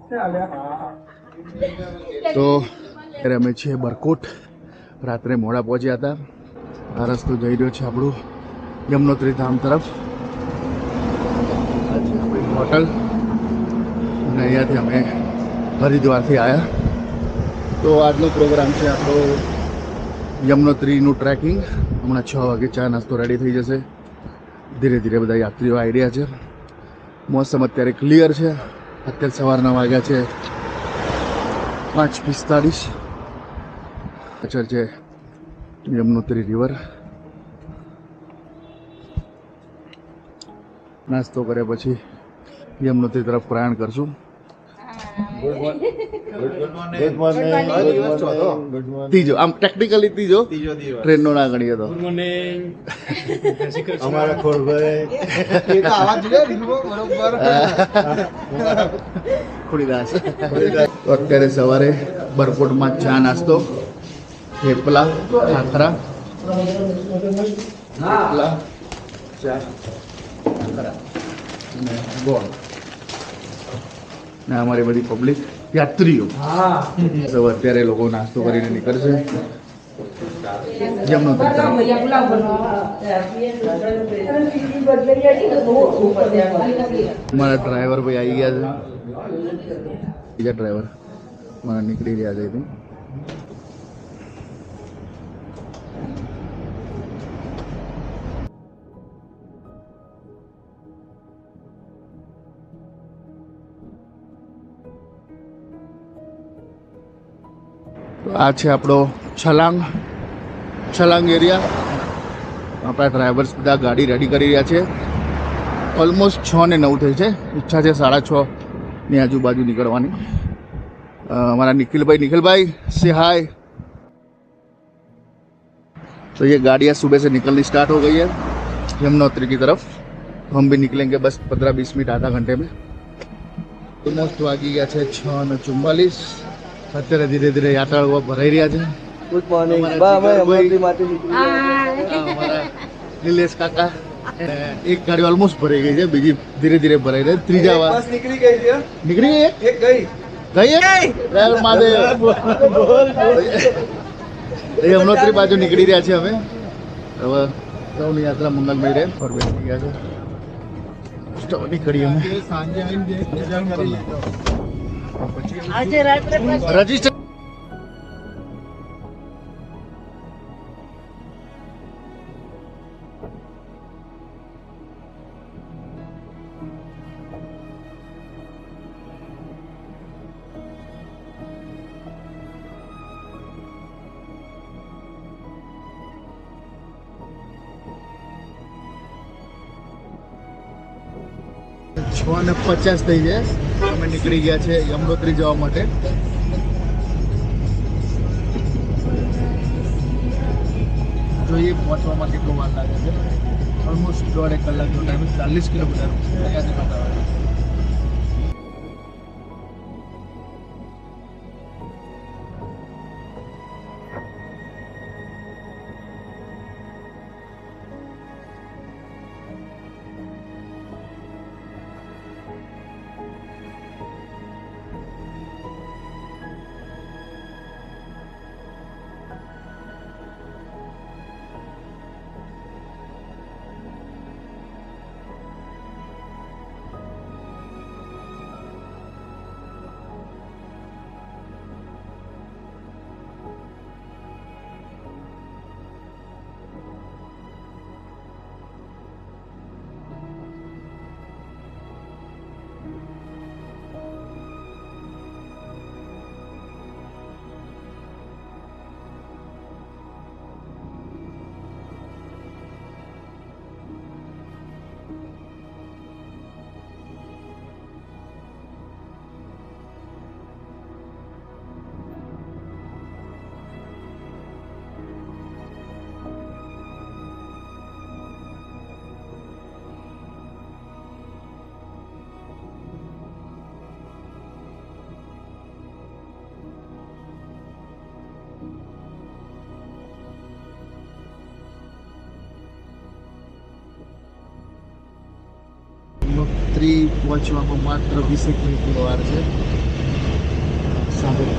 તો અત્યારે અમે છીએ બરકોટ. રાત્રે મોડા પહોંચ્યા હતા. આ રસ્તો જઈ રહ્યો છે આપણું યમનોત્રી ધામ તરફ. આ છે આપણી હોટલ અને અહીંયાથી અમે હરિદ્વારથી આવ્યા. તો આજનો પ્રોગ્રામ છે આપણો યમનોત્રીનું ટ્રેકિંગ. હમણાં 6 વાગે ચા નાસ્તો રેડી થઈ જશે. ધીરે ધીરે બધા યાત્રીઓ આવી રહ્યા છે. મોસમ અત્યારે ક્લિયર છે. અત્યારે સવારના વાગ્યા છે 5:45. પાછળ છે યમનોત્રી રિવર. નાસ્તો કર્યા પછી યમનોત્રી તરફ પ્રયાણ કરશું. ત્રીજો, આમ ટેકનિકલી ત્રીજો ટ્રેનનો ના ગણીએ તો. અમારા ખોડીદાસ. તો અત્યારે સવારે બરકોટમાં ચા નાસ્તો, થેપલા, ખાખરા, થેપલા, ચા, ખાખરા અને ગોળ. ને અમારી બધી પબ્લિક યાત્રીઓ અત્યારે લોકો નાસ્તો કરીને નીકળશે યમનોત્રી તરફ. મારા ડ્રાઈવર ભાઈ આવી ગયા છે. બીજા ડ્રાઈવર મારા નીકળી રહ્યા છે. આ છે આપણો છલાંગ એરિયા. આપણા ડ્રાઈવર્સ બધા ગાડી રેડી કરી રહ્યા છે. ઓલમોસ્ટ 6:09 થઈ છે. ઈચ્છા છે 6:30ની આજુબાજુ નીકળવાની. हमारा निखिल भाई से हाय. तो ये गाड़ियाँ सुबह से निकलनी स्टार्ट हो गई है यमुनोत्री की तरफ. हम भी निकलेंगे बस 15-20 मिनट आधा घंटे में. ऑलमोस्ट वागी गया है 6:44. અત્યારે ધીરે ધીરે યાત્રાળુઓ ભરાઈ રહ્યા છે. Good morning. નિલેશ કાકા. એક ગાડી ઓલમોસ્ટ ભરાઈ ગઈ છે, બીજી ધીરે ધીરે ભરાઈ રહી. ત્રીજા વાર નીકળી ગઈ છે. નીકળી ગઈ. એક ગઈ યમનોત્રી બાજુ નીકળી રહ્યા છે અમે. હવે સૌની યાત્રા મંગલમય રહે. ફર બેસી ગયા છે. નીકળી અમે રજીસ્ટર. છ ને 50 થઈ જાય. અમે નીકળી ગયા છે યમનોત્રી જવા માટે. જોઈએ પહોંચવામાં કેટલો વાર લાગે છે. ઓલમોસ્ટ 1.5 કલાકનો ટાઈમ. 40 કિલોમીટર અહીંયાથી. યમનોત્રી પહોંચવામાં માત્ર 20 મિનિટની વાર છે.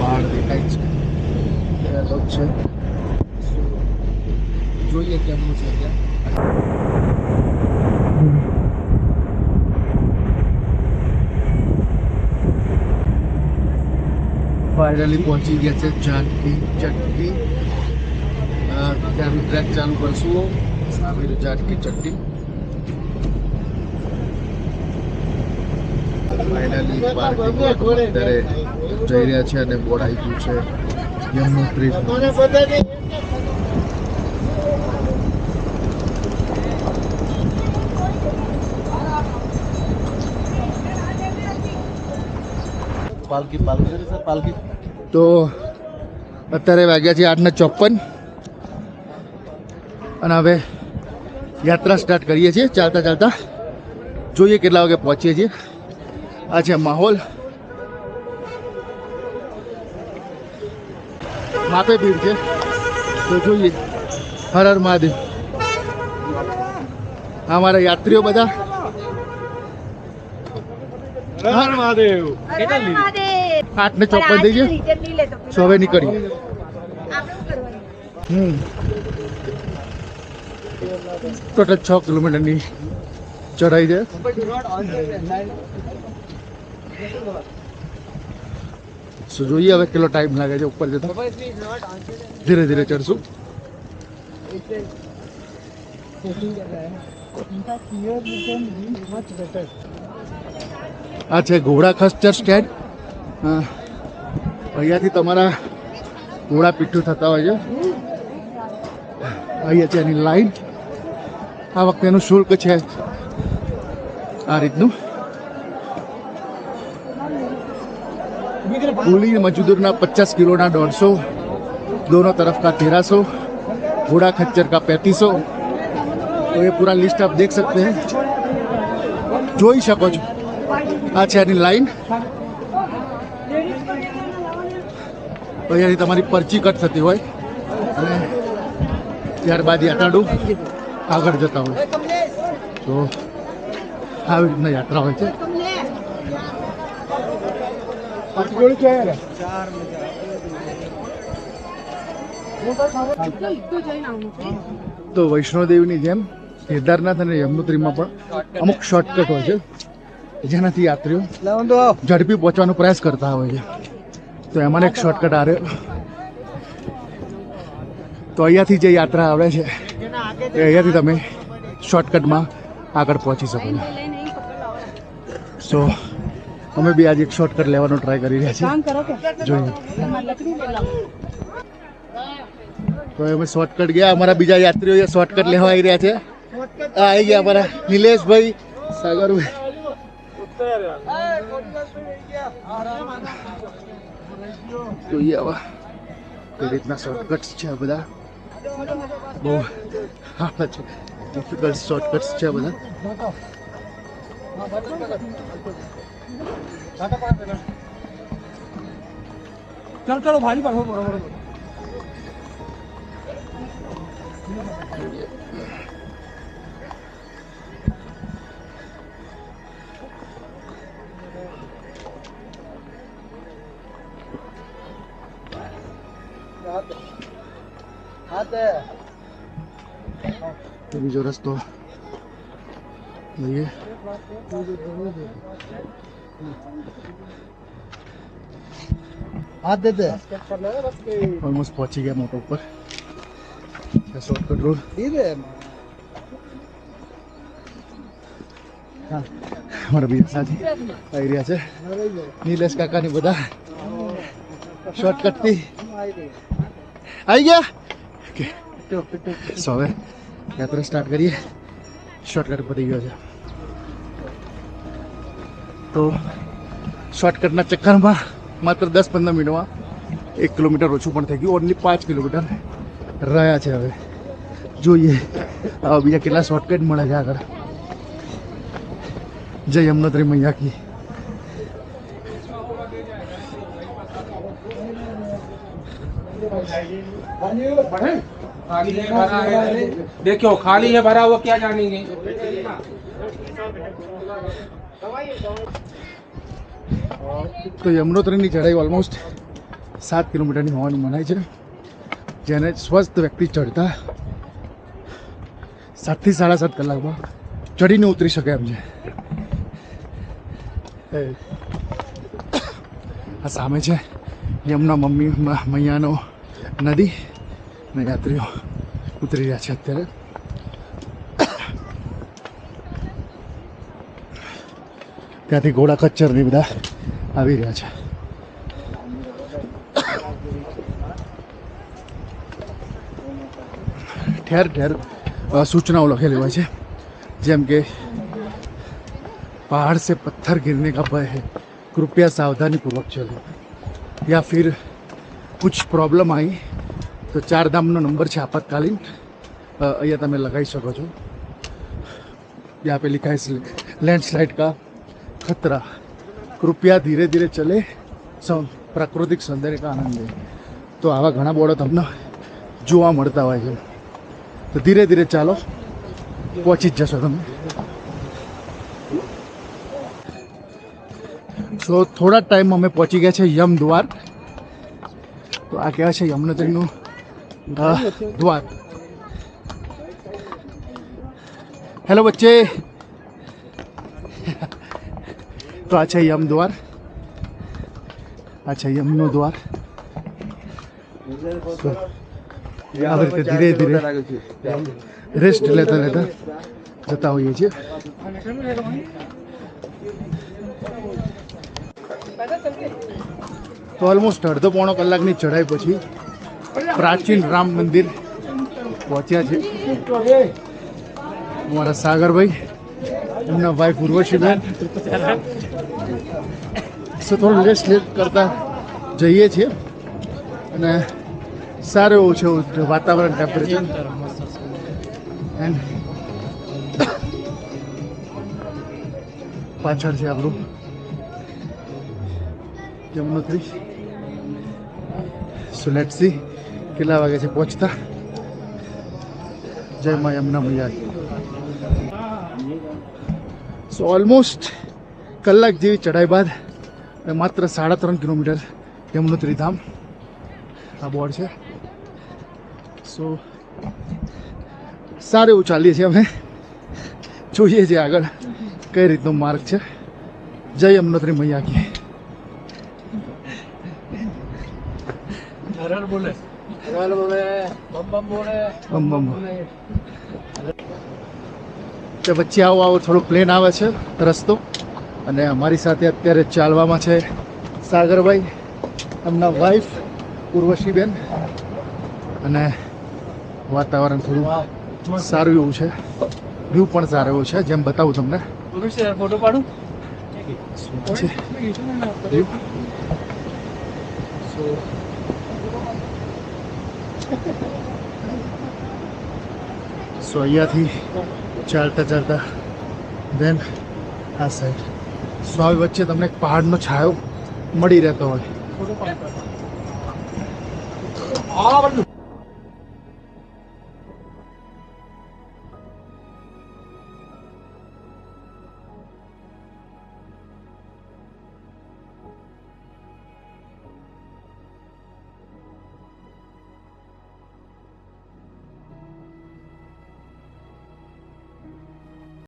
પહાડ દેખાય છે તો છે જોઈએ કેમનું છે ત્યાં ફાઇનલી પહોંચી ગયા છે જાનકી ચટ્ટી ત્યાંનું ટ્રેક ચાલુ કરશું સામે જાનકી ચટ્ટી ફાઇનલી પાર્કિંગ અત્યારે જઈ રહ્યા છે અને બોર્ડ આવી ગયું છે યમનોત્રી પાલકી તો અત્યારે વાગ્યા છે 8:54 અને હવે યાત્રા સ્ટાર્ટ કરીએ છીએ ચાલતા ચાલતા જોઈએ કેટલા વાગે પહોંચીએ છીએ આ છે માહોલ માપે ભીડ છે તો જોઈએ હર હર મહાદેવ અમારા યાત્રીઓ બધા હર મહાદેવ 8:54 થઈ ગયો સો હવે નીકળીએ ટોટલ 6 કિલોમીટરની ચઢાઈ છે જોઈએ હવે કેટલો ટાઈમ લાગે છે ઉપર જતા ધીરે ધીરે ચડશું આ છે ઘોડા ખચ્ચર સ્ટેન્ડ અહીંયાથી તમારા ઘોડા પીઠું થતા હોય છે અહીંયા છે એની લાઈન આ વખતે એનું શુલ્ક છે આ રીતનું કુલી मजदूरना 50 किलो ना 150 दोनों तरफ का 1300 घोड़ा खच्चर का 3500 तो ये पूरा लिस्ट आप देख सकते हैं જોઈ શકો છો આ છે એની લાઈન તો અહીંયાથી તમારી પરચી કટ થતી હોય અને ત્યારબાદ યાત્રાળુ આગળ જતા હોય તો આવી રીતના યાત્રા હોય છે તો વૈષ્ણોદેવીની જેમ કેદારનાથ અને યમનોત્રીમાં પણ અમુક શોર્ટકટ હોય છે જેનાથી યાત્રીઓ ઝડપી પહોંચવાનો પ્રયાસ કરતા હોય છે તો એમાં એક શોર્ટકટ આ રહ્યો તો અહીંયાથી જે યાત્રા આવે છે એ અહીંયાથી તમે શોર્ટકટમાં આગળ પહોંચી શકો છો અમે બી આજે એક શોર્ટકટ લેવાનો ટ્રાય કરી રહ્યા છીએ જોઈએ તો અમે શોર્ટકટ ગયા અમારા બીજા યાત્રીઓ શોર્ટકટ લેવા આવી રહ્યા છે આ આવી ગયા અમારા નિલેશભાઈ સાગરભાઈ જોઈએ હવે કઈ રીતના શોર્ટકટ્સ છે આ બધા બહુ ડિફિકલ્ટ શોર્ટકટ્સ છે આ બધા चल चलो भारी पर हो बरोबर બીજો રસ્તો જોઈએ हाथ देते ऑलमोस्ट पहुंच गया मोटर ऊपर शॉर्टकट रोड हमारा भी साथी आई રહ્યા છે નીલેશ કાકાની બધા શોર્ટકટ થી આવી ગયા ઓકે સો હવે યાત્રા સ્ટાર્ટ કરીએ શોર્ટકટ પતી ગયો છે તો શોર્ટકટના ચક્કરમાં માત્ર 10-15 મિનિટમાં 1 કિલોમીટર ઓછું પણ થઈ ગયું ઓનલી 5 કિલોમીટર રહ્યા છે હવે જોઈએ બીજા કેટલા શોર્ટકટ મળે છે આગળ જય યમનોત્રી મૈયા કી देखो खाली है भरा वो क्या जानेंगे તો યમનોત્રીની ચઢાઈ ઓલમોસ્ટ 7 કિલોમીટરની હોવાની મનાય છે, જેને સ્વસ્થ વ્યક્તિ ચડતા 7 થી 7.5 કલાકમાં ચડીને ઉતરી શકે એમ છે. આ સામે છે યમુના મૈયાનો નદી અને યાત્રીઓ ઉતરી રહ્યા છે અત્યારે. ત્યાંથી ઘોડા ખચ્ચર ને બધા આવી રહ્યા છે. ઠેર ઠેર सूचनाओं लखेली हुई है, जेम के पहाड़ से पत्थर गिरने का भय है, कृपया सावधानी पूर्वक चलो, या फिर कुछ प्रॉब्लम आई तो 4 धामનો नंबर है आपातकालीन, અહીંયા તમે લગાવી શકો છો. यहाँ पे लिखा है लैंडस्लाइड का खतरा, कृपया धीरे धीरे चले, प्राकृतिक सौंदर्य का आनंद ले. तो आवा घना बोर्डो તમને જોવા મળતા હોય છે. तो धीरे धीरे चालो, पहुंची ज जशो તમે. सो थोड़ा टाइम में पहुंची गया है यम द्वार. तो आ क्या है यमुनोत्रीનું द्वार. हेलो बच्चे. तो अच्छा यम द्वार, अच्छा यमुनो द्वार. આવી રીતે ધીરે ધીરે રેસ્ટ લેતા લેતા જતા હોઈએ છીએ. તો ઓલમોસ્ટ અડધો પોણો કલાકની ચઢાઈ પછી પ્રાચીન રામ મંદિર પહોંચ્યા છે. અમારા સાગરભાઈ, એમના વાઈફ ઉર્વશીબેન. સો થોડું રેસ્ટ કરતા જઈએ છીએ અને સારું એવું છે વાતાવરણ, ટેમ્પરેચર. એન્ડ પાછળ છે આપણું યમુનોત્રી. સો લેટ્સ સી કેટલા વાગે છે પહોંચતા. જય મા યમુના મૈયા. સો ઓલમોસ્ટ કલાક જેવી ચઢાઈ બાદ માત્ર 3.5 કિલોમીટર યમુનોત્રી ધામ. આ બોર્ડ છે. સો સારું એવું ચાલીએ છીએ અમે. જોઈએ છીએ આગળ કઈ રીતનો માર્ગ છે. જય યમુનોત્રી મૈયા કી. બમ બમ. તો વચ્ચે આવો થોડો પ્લેન આવે છે રસ્તો, અને અમારી સાથે અત્યારે ચાલવામાં છે સાગરભાઈ, એમના વાઈફ ઉર્વશીબેન. અને વાતાવરણ થોડું સારું એવું છે, વ્યૂ પણ સારો એવો છે, જેમ બતાવું તમને. ફોટો પાડું. સો અહીંયાથી ચાલતા ચાલતા દેન આ સાઈડ. સો આવી વચ્ચે તમને એક પહાડનો છાયો મળી રહેતો હોય.